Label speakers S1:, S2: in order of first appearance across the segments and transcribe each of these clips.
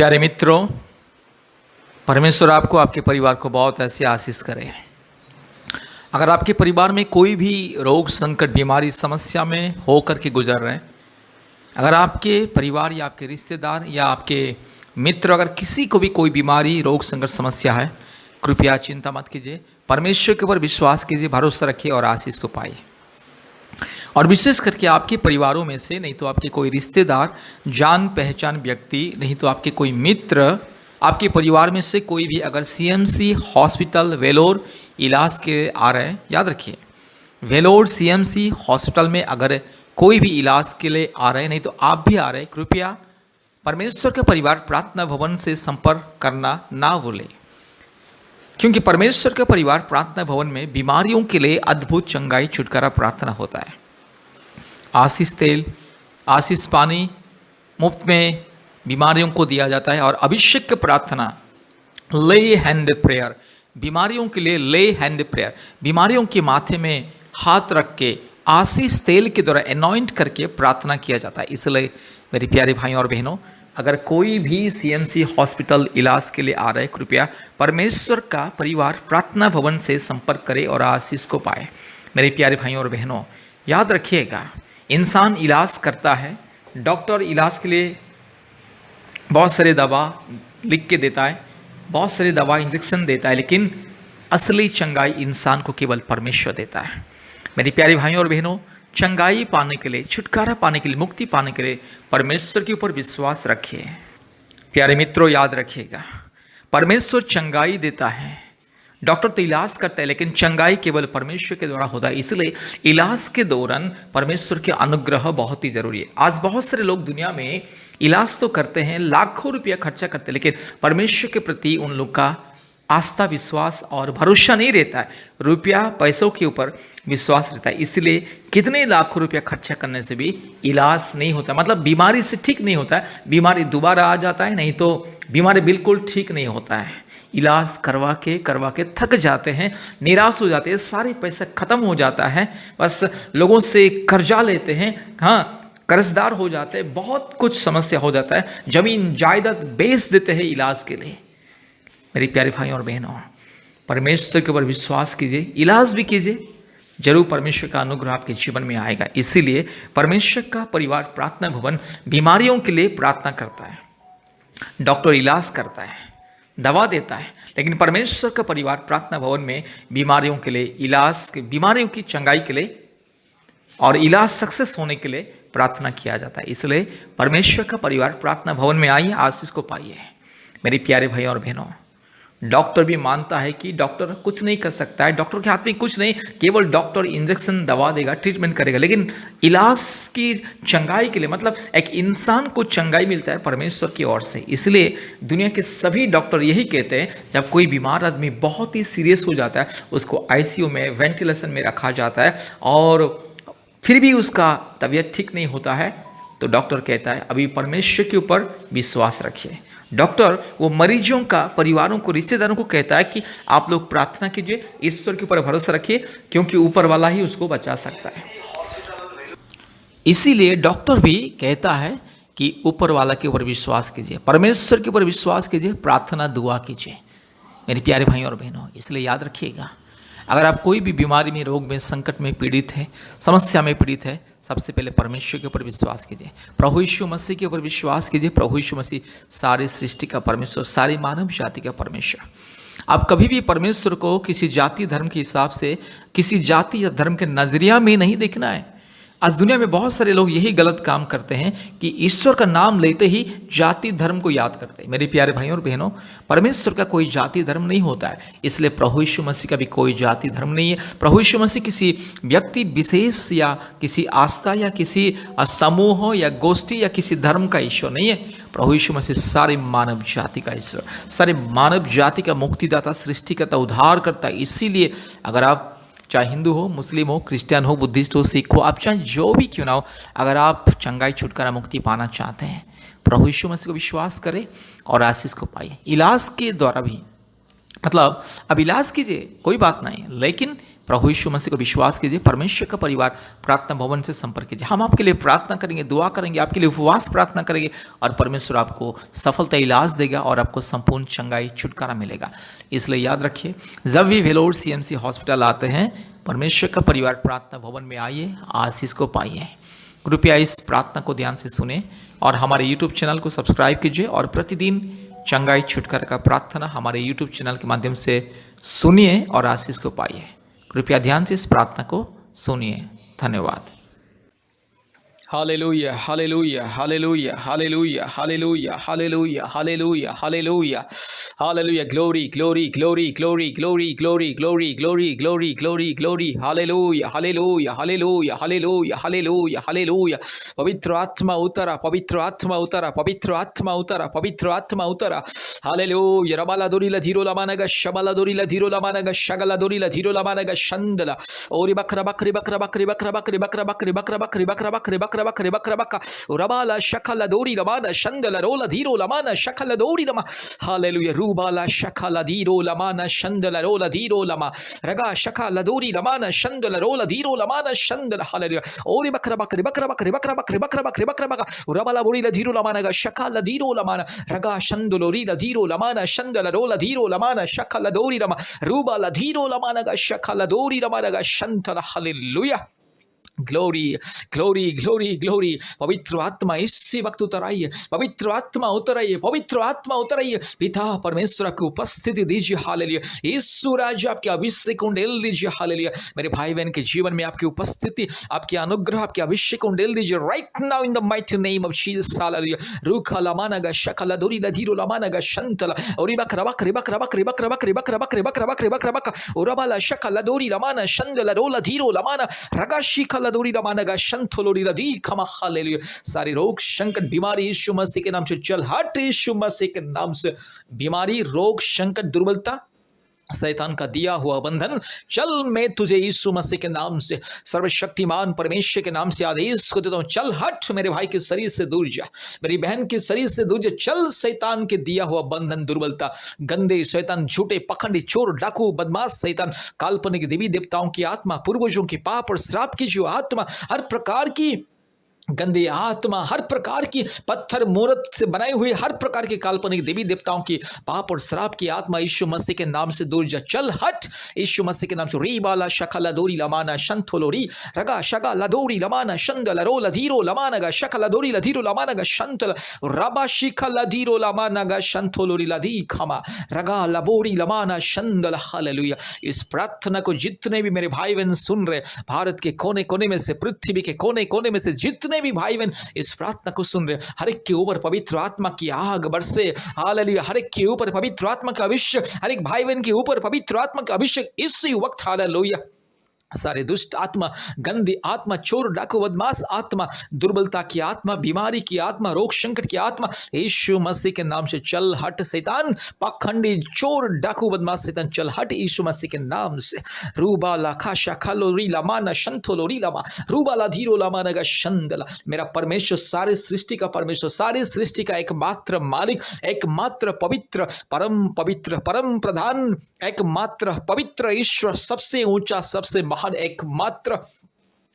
S1: प्यारे मित्रों, परमेश्वर आपको आपके परिवार को बहुत ऐसी आशीष करे। अगर आपके परिवार में कोई भी रोग संकट बीमारी समस्या में होकर के गुजर रहे हैं, अगर आपके परिवार या आपके रिश्तेदार या आपके मित्र अगर किसी को भी कोई बीमारी रोग संकट समस्या है, कृपया चिंता मत कीजिए, परमेश्वर के ऊपर विश्वास कीजिए, भरोसा रखिए और आशीष को पाइए। और विशेष करके आपके परिवारों में से, नहीं तो आपके कोई रिश्तेदार, जान पहचान व्यक्ति, नहीं तो आपके कोई मित्र, आपके परिवार में से कोई भी अगर सीएमसी हॉस्पिटल वेलोर इलाज के आ रहे हैं, याद रखिए वेलोर सीएमसी हॉस्पिटल में अगर कोई भी इलाज के लिए आ रहे हैं, नहीं तो आप भी आ रहे हैं, कृपया परमेश्वर के परिवार प्रार्थना भवन से संपर्क करना ना भूलें, क्योंकि परमेश्वर के परिवार प्रार्थना भवन में बीमारियों के लिए अद्भुत चंगाई छुटकारा प्रार्थना होता है। आशीष तेल, आशीष पानी मुफ्त में बीमारियों को दिया जाता है। और अभिषेक प्रार्थना, ले हैंड प्रेयर, बीमारियों के लिए ले हैंड प्रेयर, बीमारियों के माथे में हाथ रख के आशीष तेल के द्वारा अनॉइंट करके प्रार्थना किया जाता है। इसलिए मेरे प्यारे भाइयों और बहनों, अगर कोई भी सीएमसी हॉस्पिटल इलाज के लिए आ रहे, कृपया परमेश्वर का परिवार प्रार्थना भवन से संपर्क करें और आशीष को पाए। मेरे प्यारे भाइयों और बहनों, याद रखिएगा, इंसान इलाज करता है, डॉक्टर इलाज के लिए बहुत सारे दवा लिख के देता है, बहुत सारे दवा इंजेक्शन देता है, लेकिन असली चंगाई इंसान को केवल परमेश्वर देता है। मेरे प्यारे भाइयों और बहनों, चंगाई पाने के लिए, छुटकारा पाने के लिए, मुक्ति पाने के लिए परमेश्वर के ऊपर विश्वास रखिए। प्यारे मित्रों, याद रखिएगा, परमेश्वर चंगाई देता है। डॉक्टर तो इलाज करता है, लेकिन चंगाई केवल परमेश्वर के द्वारा होता है। इसलिए इलाज के दौरान परमेश्वर के अनुग्रह बहुत ही जरूरी है। आज बहुत सारे लोग दुनिया में इलाज तो करते हैं, लाखों रुपया खर्चा करते हैं, लेकिन परमेश्वर के प्रति उन लोग का आस्था, विश्वास और भरोसा नहीं रहता है। रुपया पैसों के ऊपर विश्वास रहता है। इसलिए कितने लाखों रुपया खर्चा करने से भी इलाज नहीं होता, मतलब बीमारी से ठीक नहीं होता है, बीमारी दोबारा आ जाता है, नहीं तो बीमारी बिल्कुल ठीक नहीं होता है। इलाज करवा के थक जाते हैं, निराश हो जाते हैं, सारे पैसा खत्म हो जाता है, बस लोगों से कर्जा लेते हैं, हाँ कर्जदार हो जाते हैं, बहुत कुछ समस्या हो जाता है, जमीन जायदाद बेच देते हैं इलाज के लिए। मेरे प्यारे भाइयों और बहनों, परमेश्वर के ऊपर विश्वास कीजिए, इलाज भी कीजिए, जरूर परमेश्वर का अनुग्रह आपके जीवन में आएगा। इसीलिए परमेश्वर का परिवार प्रार्थना भवन बीमारियों के लिए प्रार्थना करता है। डॉक्टर इलाज करता है, दवा देता है, लेकिन परमेश्वर का परिवार प्रार्थना भवन में बीमारियों के लिए, इलाज, बीमारियों की चंगाई के लिए और इलाज सक्सेस होने के लिए प्रार्थना किया जाता है। इसलिए परमेश्वर का परिवार प्रार्थना भवन में आइए, आशीष को पाइए। मेरे प्यारे भाई और बहनों, डॉक्टर भी मानता है कि डॉक्टर कुछ नहीं कर सकता है, डॉक्टर के हाथ में कुछ नहीं, केवल डॉक्टर इंजेक्शन दवा देगा, ट्रीटमेंट करेगा, लेकिन इलाज की चंगाई के लिए, मतलब एक इंसान को चंगाई मिलता है परमेश्वर की ओर से। इसलिए दुनिया के सभी डॉक्टर यही कहते हैं, जब कोई बीमार आदमी बहुत ही सीरियस हो जाता है, उसको आईसीयू में, वेंटिलेशन में रखा जाता है और फिर भी उसका तबीयत ठीक नहीं होता है, तो डॉक्टर कहता है अभी परमेश्वर के ऊपर विश्वास रखिए। डॉक्टर वो मरीजों का, परिवारों को, रिश्तेदारों को कहता है कि आप लोग प्रार्थना कीजिए, ईश्वर के ऊपर भरोसा रखिए, क्योंकि ऊपर वाला ही उसको बचा सकता है। इसीलिए डॉक्टर भी कहता है कि ऊपर वाला के ऊपर विश्वास कीजिए, परमेश्वर के ऊपर विश्वास कीजिए, प्रार्थना दुआ कीजिए। मेरे प्यारे भाइयों और बहनों, इसलिए याद रखिएगा, अगर आप कोई भी बीमारी में, रोग में, संकट में पीड़ित है, समस्या में पीड़ित है, सबसे पहले परमेश्वर के ऊपर विश्वास कीजिए, प्रभु यीशु मसीह के ऊपर विश्वास कीजिए। प्रभु यीशु मसीह सारी सृष्टि का परमेश्वर, सारी मानव जाति का परमेश्वर। आप कभी भी परमेश्वर को किसी जाति धर्म के हिसाब से, किसी जाति या धर्म के नजरिया में नहीं देखना है। आज दुनिया में बहुत सारे लोग यही गलत काम करते हैं कि ईश्वर का नाम लेते ही जाति धर्म को याद करते हैं। मेरे प्यारे भाइयों और बहनों, परमेश्वर का कोई जाति धर्म नहीं होता है, इसलिए प्रभु यीशु मसीह का भी कोई जाति धर्म नहीं है। प्रभु यीशु मसीह किसी व्यक्ति विशेष या किसी आस्था या किसी समूह या गोष्ठी या किसी धर्म का ईश्वर नहीं है। प्रभु यीशु मसीह सारे मानव जाति का ईश्वर, सारे मानव जाति का मुक्तिदाता, सृष्टिकर्ता, उद्धार करता। इसीलिए अगर आप चाहे हिंदू हो, मुस्लिम हो, क्रिश्चियन हो, बुद्धिस्ट हो, सिख हो, आप चाहे जो भी क्यों ना हो, अगर आप चंगाई, छुटकारा, मुक्ति पाना चाहते हैं, प्रभु यीशु मसीह को विश्वास करें और आशीष को पाइए। इलाज के द्वारा भी मतलब अब इलाज कीजिए, कोई बात नहीं, लेकिन प्रभु यीशु मसीह को विश्वास कीजिए, परमेश्वर का परिवार प्रार्थना भवन से संपर्क कीजिए। हम आपके लिए प्रार्थना करेंगे, दुआ करेंगे, आपके लिए उपवास प्रार्थना करेंगे, और परमेश्वर आपको सफलता इलाज देगा और आपको संपूर्ण चंगाई छुटकारा मिलेगा। इसलिए याद रखिए, जब भी वेलोर सीएमसी हॉस्पिटल आते हैं, परमेश्वर का परिवार प्रार्थना भवन में आइए, आशीष को पाइए। कृपया इस प्रार्थना को ध्यान से सुने और हमारे यूट्यूब चैनल को सब्सक्राइब कीजिए, और प्रतिदिन चंगाई छुटकारा का प्रार्थना हमारे यूट्यूब चैनल के माध्यम से सुनिए और आशीष को पाइए। कृपया ध्यान से इस प्रार्थना को सुनिए। धन्यवाद।
S2: Hallelujah, hallelujah, hallelujah, hallelujah, hallelujah, hallelujah, hallelujah, hallelujah, hallelujah, glory, glory, glory, glory, glory, glory, glory, glory, glory, glory, glory, hallelujah, hallelujah, hallelujah, hallelujah, hallelujah, hallelujah, पवित्र आत्मा उतरा, पवित्र आत्मा उतरा, पवित्र आत्मा उतरा, पवित्र आत्मा उतरा, hallelujah, रबाला दोरी ला धीरो ला मानगा, शबाला दोरी ला धीरो ला मानगा, शगला दोरी ला धीरो ला मानगा, शंदला, ओरी बकरा बकरी बकरा बकरी बकरा बकरी बकरा बकरी बकरा बकरी बकरा बकरी बकरा बकरी बकरा बका रबाला शकला दोरी रमाना शंदला रोला धीरो लमाना शकला दोरी रमा हालेलुया रूबाला शकला धीरो लमाना शंदला रोला धीरो लमा रगा शकला दोरी लमाना शंदला रोला धीरो लमाना शंदला हालेलुया ओरी बकरा बकरी बकरा बकरी बकरा बकरी बकरा बकरी बकरा बका रबाला बोरी ला धीरो लमाना गा शकला धीरो लमाना रगा शंदलो री ला धीरो लमाना शंदला रोला धीरो लमाना शकला दोरी रमा रूबाला धीरो लमाना गा शकला दोरी लमाना गा शंतला hallelujah glory glory glory glory पवित्र आत्मा इसी वक्त उतर आइए पवित्र आत्मा उतर आइए पवित्र आत्मा उतर आइए पिता परमेश्वर आपकी उपस्थिति दीजिए हालेलुया यीशु राजा आपके अभिषेक उंडेल दीजिए हालेलुया मेरे भाई बहन के जीवन में आपकी उपस्थिति आपकी अनुग्रह आपके अभिषेक उंडेल दीजिए right now in the mighty name of Jesus hallelujah रूखा लमानगा शकला दोरी लधीरो लमानगा शंतला और बक रबक रिबक रबक रिबक रबक रिबक रबक रिबक रबक रिबक रबक ओरबाला शकला दोरी लमाना शंदला रोला धीरो लमाना रगाशी दोरी रमानगा शंथोलोरी रदी खमा हालेलुया सारी रोग संकट बीमारी यीशु मसीह के नाम से चल हट यीशु मसीह के नाम से बीमारी रोग संकट दुर्बलता शैतान का दिया हुआ बंधन चल मैं तुझे यीशु मसीह के नाम से सर्वशक्तिमान परमेश्वर के नाम से आदेश को देता हूं चल हट मेरे भाई के शरीर से दूर जा मेरी बहन के शरीर से दूर जा चल शैतान के दिया हुआ बंधन दुर्बलता गंदे शैतान झूठे पखंडी चोर डाकू बदमाश शैतान काल्पनिक देवी देवताओं की आत्मा पूर्वजों की पाप और श्राप की जो आत्मा हर प्रकार की गंदी आत्मा हर प्रकार की पत्थर मूर्त से बनाई हुई हर प्रकार की काल्पनिक देवी देवताओं की पाप और श्राप की आत्मा यीशु मसीह के नाम से दूर जा चल हट यीशु मसीह के नाम से री बाला शकला दोरी लमाना शंथोलोरी रगा शगा लदोरी लमाना शंदल रो लधीरो लमानगा शकला दोरी लधीरो लमानगा शंतल रबा शिखा लधीरो लमानगा शंथोलोरी लधी खमा रगा लबोरी लमाना शंदल हालेलुया इस प्रार्थना को जितने भी मेरे भाई बहन सुन रहे भारत के कोने कोने में से पृथ्वी के कोने कोने में से जितने भी भाई बहन इस प्रार्थना को सुन रहे हर एक के ऊपर पवित्र आत्मा की आग बरसे हालेलुया हर एक के ऊपर पवित्र आत्मा का अभिषेक हर एक भाई बहन के ऊपर पवित्र आत्मा का अभिषेक इसी वक्त हालेलुया सारे दुष्ट आत्मा गंदी आत्मा चोर डाकू बदमाश आत्मा दुर्बलता की आत्मा बीमारी की आत्मा रोग संकट की आत्मा यीशु मसीह के नाम से चल हट शैतान पाखंडी चोर डाकू बदमाश शैतान चल हट यीशु मसीह के नाम से रूबाला खाशा खालोरी लमाना शंथोलोरी लमा रूबाला धीरो लमानगा शंदला मेरा परमेश्वर सारे सृष्टि का परमेश्वर सारी सृष्टि का एकमात्र मालिक एकमात्र पवित्र परम प्रधान एकमात्र पवित्र ईश्वर सबसे ऊंचा सबसे महान एकमात्र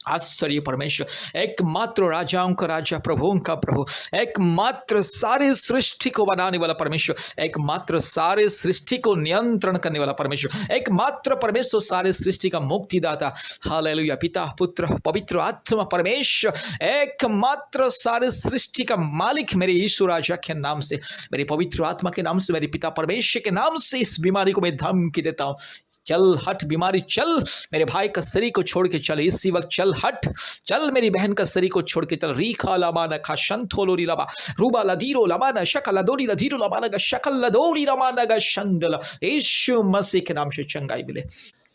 S2: आश्चर्य परमेश्वर एकमात्र राजाओं का राजा प्रभुओं का प्रभु एकमात्र सारे सृष्टि को बनाने वाला परमेश्वर एकमात्र सारे सृष्टि को नियंत्रण करने वाला परमेश्वर एकमात्र परमेश्वर सारे सृष्टि का मुक्तिदाता हालेलुया पिता पुत्र पवित्र आत्मा परमेश्वर एकमात्र सारे सृष्टि का मालिक मेरे यीशु राजा के नाम से मेरे पवित्र आत्मा के नाम से मेरे पिता परमेश्वर के नाम से इस बीमारी को मैं धमकी देता हूँ चल हट बीमारी चल मेरे भाई का शरीर को छोड़ के चल इसी वक्त चल हट चल मेरी बहन का शरीर को छोड़ के चल रीखा लमाना खा शंथोलोरी लबा रूबा लधीरो लमाना शकल लदोरी लधीरो लमाना गा शकल लदोरी लमाना गा शंदला यीशु मसीह के नाम से चंगाई मिले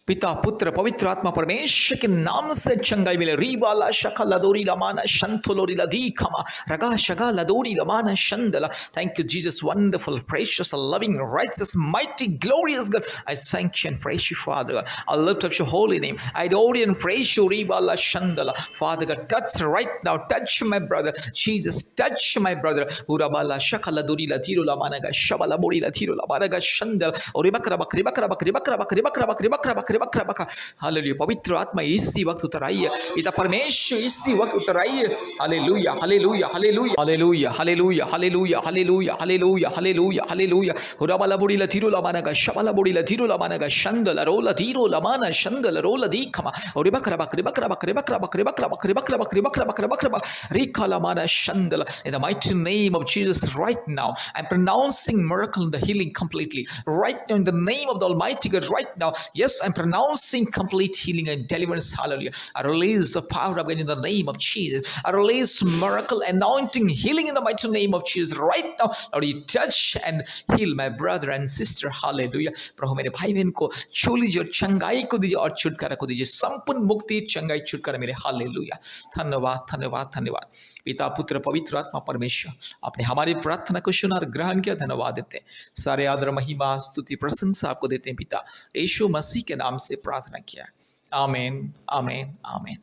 S2: पिता पुत्र पवित्र आत्मा परमेश्वर के नाम से चंगाई मिले। रीबाला शका लदोरी लमाना शंथोलोरी लदी खमा रगा शगा लदोरी लमाना शंदला। Thank you, Jesus, wonderful, precious, loving, righteous, mighty, glorious God. I thank you and praise you, Father God. I lift up your holy name. I adore you and praise you, Ribala Shandala. Father God, touch right now, touch my brother. Jesus, touch my brother. Urabala shaka ladori latiro lamanaga shabala bori latiro lamanaga shandala. Oribakra bakri bakra bakri bakra bakri bakra bakri bakra bakri bakra bakra। Hallelujah. पवित्र आत्मा इसी वक्त उतर आई है। पिता परमेश्वर इसी वक्त उतर आई है। Hallelujah hallelujah hallelujah hallelujah hallelujah hallelujah hallelujah hallelujah hallelujah hallelujah. हुराबाला बोड़ी लथीरो लमानागा शबाला बोड़ी लथीरो लमानागा शंदला रोला धीरो लमाना शंदला रोला दीखमा। ओरिबकरा बकरी बकरा बकरी बकरा बकरी बकरा बकरी बकरा बकरी बकरा बकरा बकरा Rica लमाना शंदला। In the mighty name of Jesus, right now I'm pronouncing miracle and the healing completely. Right now in the name of the Almighty God, right now, yes, I'm pronouncing complete healing and deliverance. Hallelujah. I release the power of God in the name of Jesus. I release miracle, anointing, healing in the mighty name of Jesus. Right now, Lord, you touch and heal my brother and sister. Hallelujah. प्रभु मेरे भाई बहन को छू लीजिए और चंगाई को दीजिए और छुटकारा को दीजिए। संपूर्ण मुक्ति, चंगाई, छुटकारा मिले। हालेलुया। धन्यवाद धन्यवाद धन्यवाद। पिता पुत्र पवित्र आत्मा परमेश्वर, आपने हमारी प्रार्थना को सुना और ग्रहण किया। धन्यवाद देते हैं। सारे आदर महिमा स्तुति प्रशंसा आपको देते हैं पिता। यीशु मसीह के नाम से प्रार्थना किया। आमीन आमीन आमीन।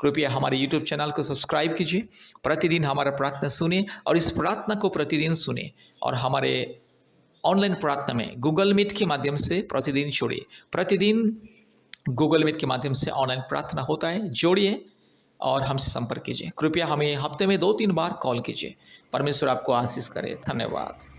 S2: कृपया हमारे YouTube चैनल को सब्सक्राइब कीजिए। प्रतिदिन हमारा प्रार्थना सुने और इस प्रार्थना को प्रतिदिन सुने। और हमारे ऑनलाइन प्रार्थना में गूगल मीट के माध्यम से प्रतिदिन जोड़िए। प्रतिदिन गूगल मीट के माध्यम से ऑनलाइन प्रार्थना होता है, जोड़िए और हमसे संपर्क कीजिए। कृपया हमें हफ्ते में 2-3 बार कॉल कीजिए। परमेश्वर आपको आशीष करे। धन्यवाद।